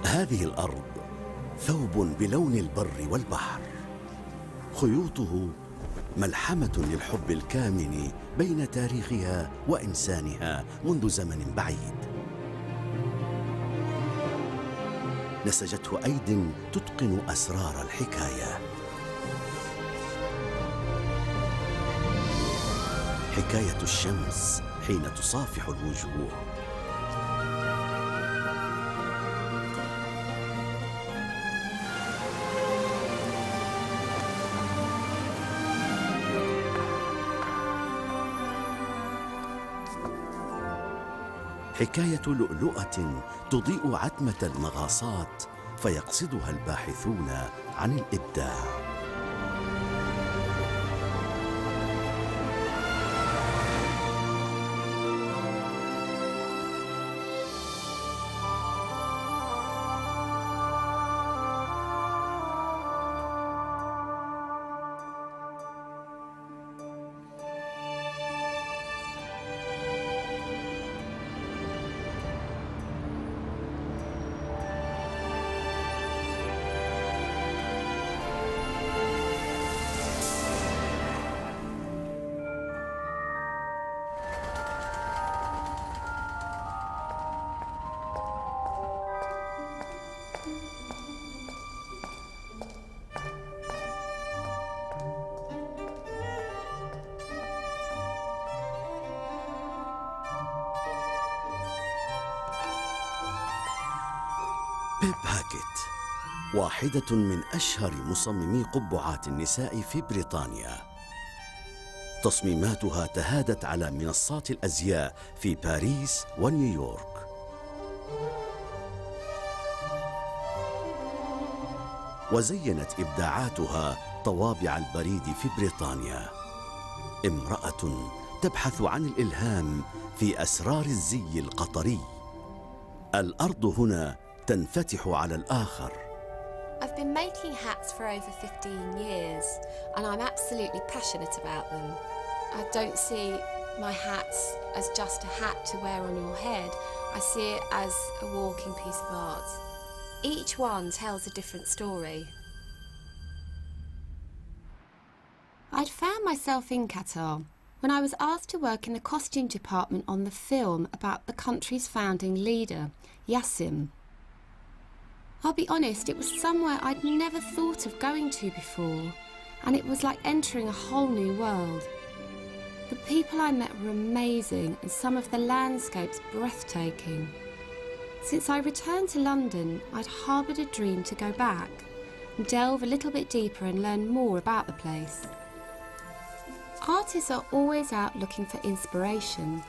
هذه الأرض ثوب بلون البر والبحر، خيوطه ملحمة للحب الكامن بين تاريخها وإنسانها منذ زمن بعيد. نسجته أيد تتقن أسرار الحكاية، حكاية الشمس حين تصافح الوجوه، حكاية لؤلؤة تضيء عتمة المغاصات فيقصدها الباحثون عن الإبداع. بيب هاكيت واحدة من أشهر مصممي قبعات النساء في بريطانيا. تصميماتها تهادت على منصات الأزياء في باريس ونيويورك. وزينت إبداعاتها طوابع البريد في بريطانيا. امرأة تبحث عن الإلهام في أسرار الزي القطري. الأرض هنا تنفتح على الآخر. I've been making hats for over 15 years and I'm absolutely passionate about them. I don't see my hats as just a hat to wear on your head. I see it as a walking piece of art. Each one tells a different story. I'd found myself in Qatar when I was asked to work in the costume department on the film about the country's founding leader, Yassim. I'll be honest, it was somewhere I'd never thought of going to before, and it was like entering a whole new world. The people I met were amazing and some of the landscapes breathtaking. Since I returned to London, I'd harboured a dream to go back and delve a little bit deeper and learn more about the place. Artists are always out looking for inspiration,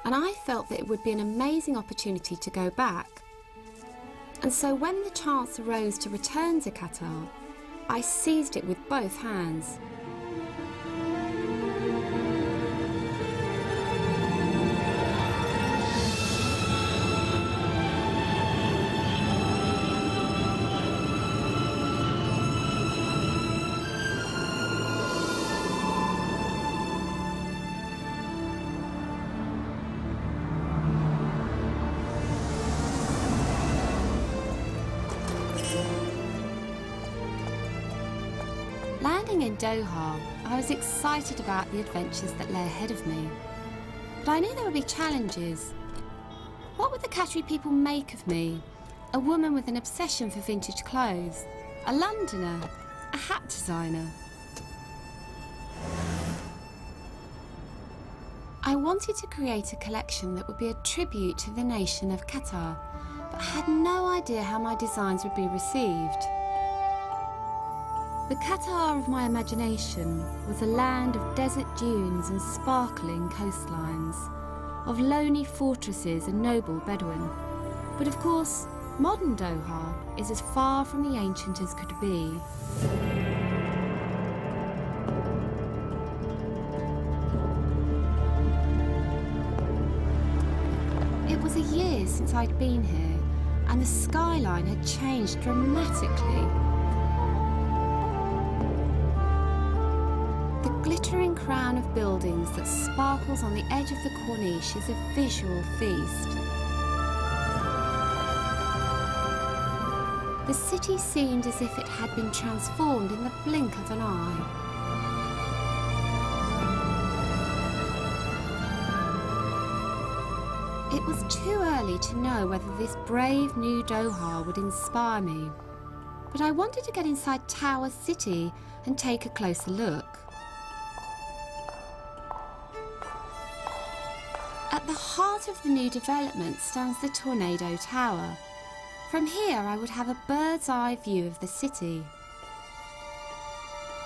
and I felt that it would be an amazing opportunity to go back. And so when the chance arose to return to Qatar, I seized it with both hands. Landing in Doha, I was excited about the adventures that lay ahead of me. But I knew there would be challenges. What would the Qatari people make of me? A woman with an obsession for vintage clothes, a Londoner, a hat designer. I wanted to create a collection that would be a tribute to the nation of Qatar, but had no idea how my designs would be received. The Qatar of my imagination was a land of desert dunes and sparkling coastlines, of lonely fortresses and noble Bedouin. But of course, modern Doha is as far from the ancient as could be. It was a year since I'd been here, and the skyline had changed dramatically. The glittering crown of buildings that sparkles on the edge of the Corniche is a visual feast. The city seemed as if it had been transformed in the blink of an eye. It was too early to know whether this brave new Doha would inspire me, but I wanted to get inside Tower City and take a closer look. At the heart of the new development stands the Tornado Tower. From here I would have a bird's eye view of the city.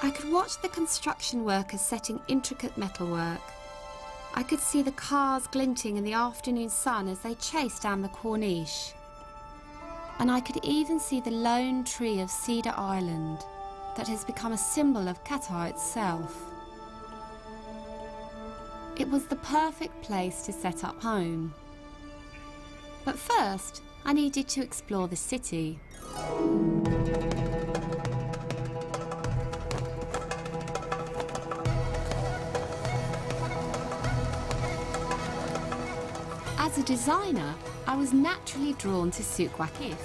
I could watch the construction workers setting intricate metalwork. I could see the cars glinting in the afternoon sun as they chased down the Corniche. And I could even see the lone tree of Cedar Island that has become a symbol of Qatar itself. It was the perfect place to set up home. But first, I needed to explore the city. As a designer, I was naturally drawn to Souk Waqif.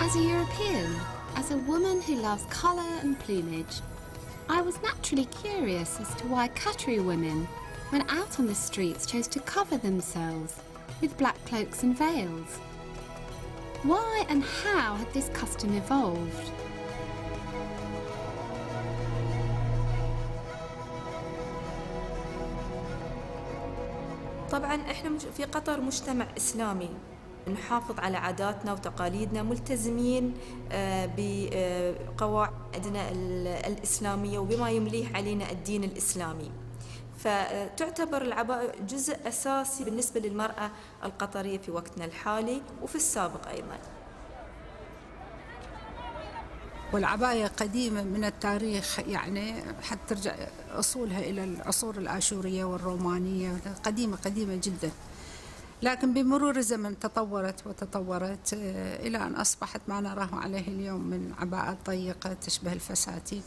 As a European, as a woman who loves colour and plumage, I was naturally curious as to why Qatari women, when out on the streets, chose to cover themselves with black cloaks and veils. Why and how had this custom evolved? طبعاً إحنا في قطر مجتمع إسلامي، نحافظ على عاداتنا وتقاليدنا، ملتزمين بقواعدنا الإسلامية وبما يمليه علينا الدين الإسلامي. فتعتبر العباءة جزء أساسي بالنسبة للمرأة القطرية في وقتنا الحالي وفي السابق أيضاً. والعباية قديمة من التاريخ، يعني حتى ترجع أصولها إلى العصور الآشورية والرومانية، قديمة قديمة جدا، لكن بمرور الزمن تطورت إلى أن أصبحت ما نراه عليه اليوم من عباءات ضيقة تشبه الفساتين.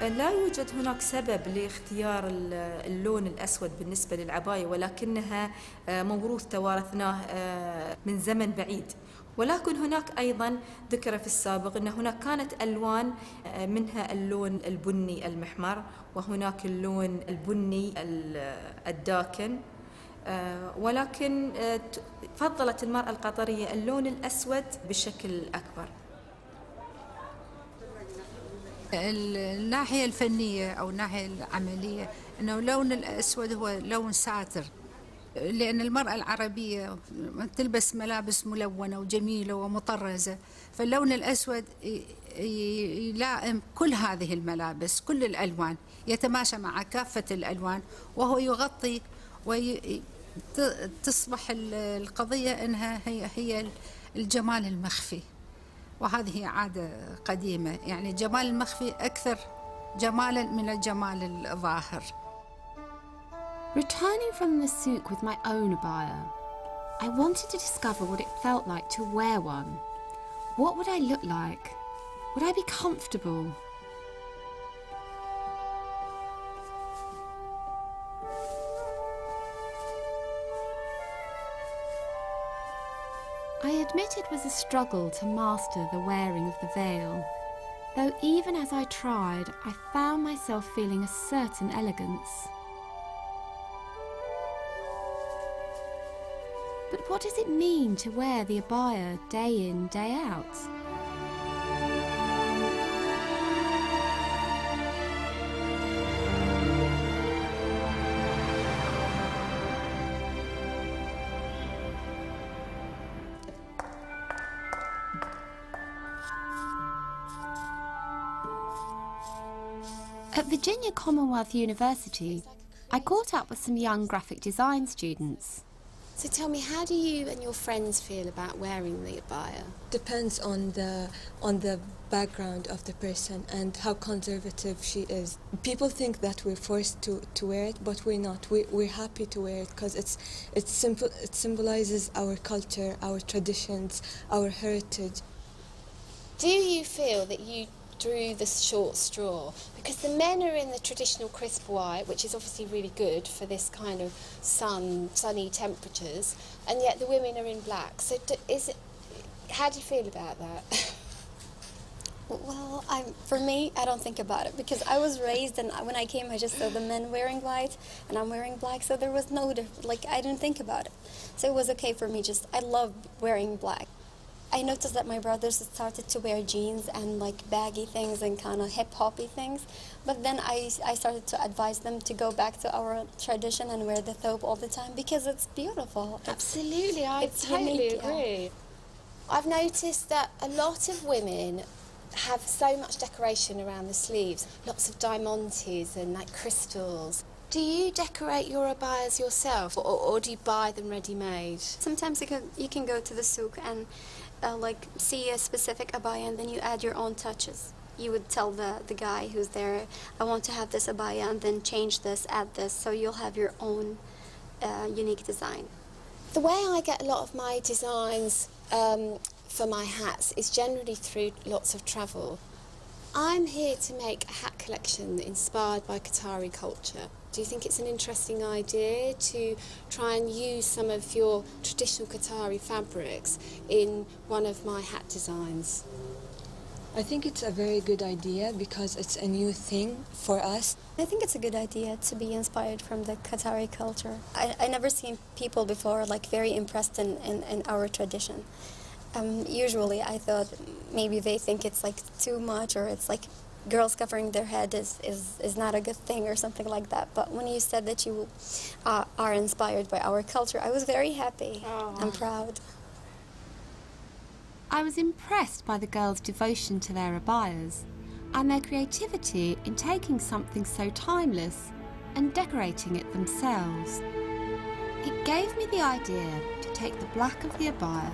لا يوجد هناك سبب لاختيار اللون الأسود بالنسبة للعباية، ولكنها موروث توارثناه من زمن بعيد. ولكن هناك أيضا ذكر في السابق أن هناك كانت ألوان، منها اللون البني المحمر، وهناك اللون البني الداكن، ولكن فضلت المرأة القطرية اللون الأسود بشكل أكبر. الناحية الفنية أو الناحية العملية، أنه اللون الأسود هو لون ساتر، لأن المرأة العربية تلبس ملابس ملونة وجميلة ومطرزة، فاللون الأسود يلائم كل هذه الملابس، كل الألوان، يتماشى مع كافة الألوان، وهو يغطي وتصبح القضية أنها هي الجمال المخفي. وهذه هي عادة قديمة، يعني الجمال المخفي أكثر جمالا من الجمال الظاهر. Returning from the souk with my own abaya, I wanted to discover what it felt like to wear one. What would I look like? Would I be comfortable? I admit it was a struggle to master the wearing of the veil, though even as I tried, I found myself feeling a certain elegance. But what does it mean to wear the abaya day in, day out? At Virginia Commonwealth University, I caught up with some young graphic design students. So tell me, how do you and your friends feel about wearing the abaya? Depends on the background of the person and how conservative she is. People think that we're forced to wear it, but we're not. We're happy to wear it because it's simple. It symbolizes our culture, our traditions, our heritage. Do you feel that you drew the short straw? Because the men are in the traditional crisp white, which is obviously really good for this kind of sunny temperatures, and yet the women are in black. So how do you feel about that? Well, for me, I don't think about it because I was raised, and when I came, I just saw the men wearing white, and I'm wearing black, so there was no I didn't think about it. So it was okay for me. I love wearing black. I noticed that my brothers started to wear jeans and like baggy things and kind of hip-hoppy things, but then I started to advise them to go back to our tradition and wear the thobe all the time because it's beautiful. Absolutely, I it's totally unique, agree. yeah. I've noticed that a lot of women have so much decoration around the sleeves, lots of diamantes and like crystals. Do you decorate your abayas yourself, or do you buy them ready-made? Sometimes you can go to the souk and see a specific abaya, and then you add your own touches. You would tell the guy who's there, I want to have this abaya, and then change this, add this, so you'll have your own unique design. The way I get a lot of my designs for my hats is generally through lots of travel. I'm here to make a hat collection inspired by Qatari culture. Do you think it's an interesting idea to try and use some of your traditional Qatari fabrics in one of my hat designs? I think it's a very good idea because it's a new thing for us. I think it's a good idea to be inspired from the Qatari culture. I never seen people before very impressed in our tradition. Usually I thought maybe they think it's too much, or it's girls covering their head is not a good thing or something like that. But when you said that you are inspired by our culture, I was very happy and proud. I was impressed by the girls' devotion to their abayas and their creativity in taking something so timeless and decorating it themselves. It gave me the idea to take the black of the abaya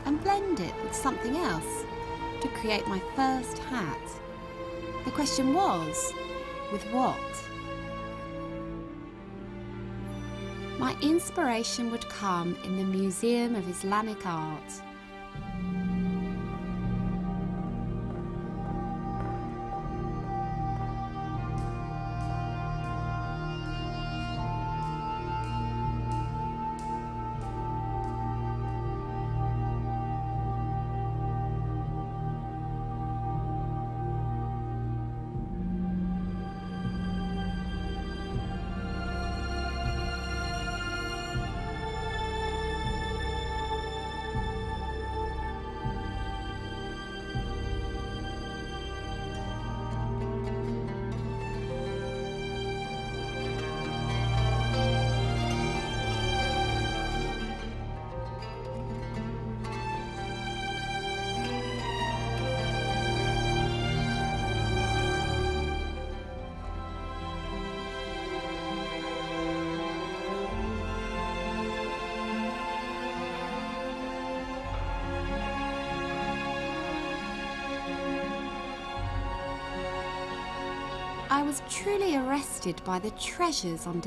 and blend it with something else to create my first hat. The question was, with what? My inspiration would come in the Museum of Islamic Art. I was truly arrested by the treasures on